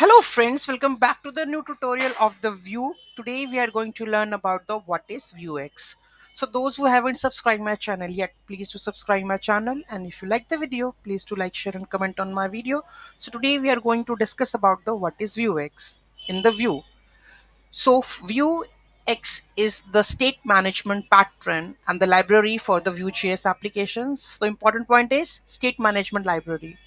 Hello friends, welcome back to the new tutorial of the Vue. Today we are going to learn about the what is Vuex. So those who haven't subscribed my channel yet, please to subscribe my channel, and if you like the video, please to like, share and comment on my video. So today we are going to discuss about the what is Vuex in the Vue. So Vuex is the state management pattern and the library for the Vue.js applications. The important point is state management library.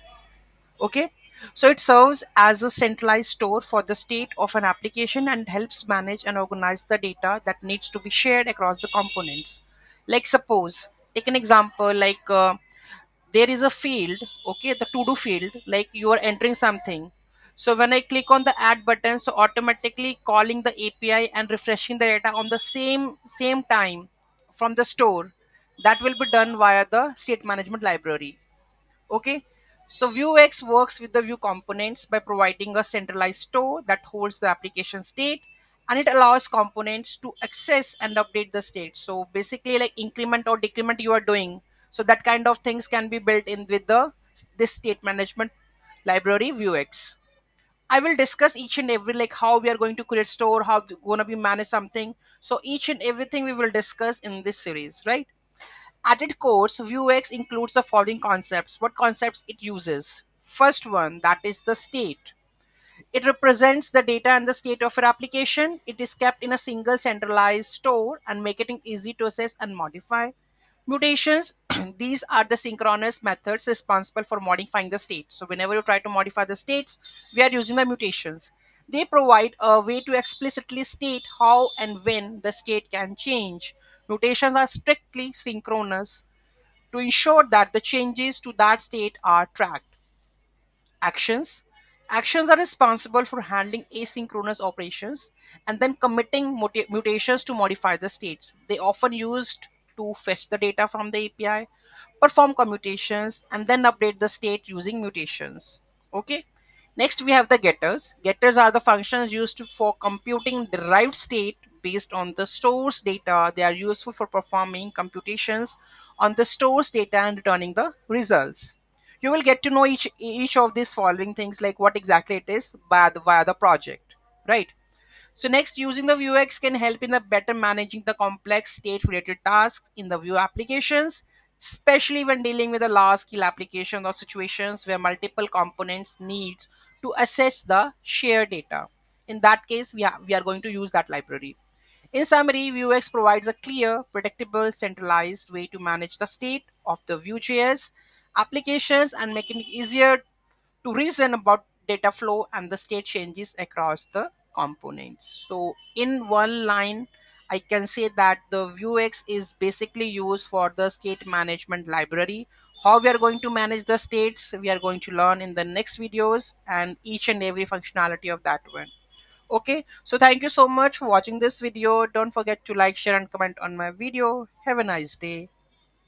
Okay, so it serves as a centralized store for the state of an application and helps manage and organize the data that needs to be shared across the components. Like suppose, take an example like there is a field, okay, the to do field, like you are entering something. So when I click on the add button, so automatically calling the API and refreshing the data on the same time from the store, that will be done via the state management library. Okay, so Vuex works with the Vue components by providing a centralized store that holds the application state, and it allows components to access and update the state. So basically, like increment or decrement you are doing, so that kind of things can be built in with the this state management library Vuex. I will discuss each and every like how we are going to create store, how going to be manage something. So each and everything we will discuss in this series, right? At its core, Vuex includes the following concepts. What concepts it uses? First one, that is the state. It represents the data and the state of your application. It is kept in a single centralized store and make it easy to access and modify. Mutations, these are the synchronous methods responsible for modifying the state. So whenever you try to modify the states, we are using the mutations. They provide a way to explicitly state how and when the state can change. Mutations are strictly synchronous to ensure that the changes to that state are tracked. Actions. Actions are responsible for handling asynchronous operations and then committing mutations to modify the states. They often used to fetch the data from the API, perform commutations, and then update the state using mutations. Okay. Next, we have the getters. Getters are the functions used for computing derived state based on the store's data. They are useful for performing computations on the store's data and returning the results. You will get to know each of these following things, like what exactly it is via the project, right? So next, using the Vuex can help in the better managing the complex state-related tasks in the Vue applications, especially when dealing with a large-scale application or situations where multiple components needs to assess the shared data. In that case, we are going to use that library. In summary, Vuex provides a clear, predictable, centralized way to manage the state of the Vue.js applications and making it easier to reason about data flow and the state changes across the components. So in one line, I can say that the Vuex is basically used for the state management library. How we are going to manage the states, we are going to learn in the next videos and each and every functionality of that one. Okay, so thank you so much for watching this video. Don't forget to like, share and comment on my video. Have a nice day.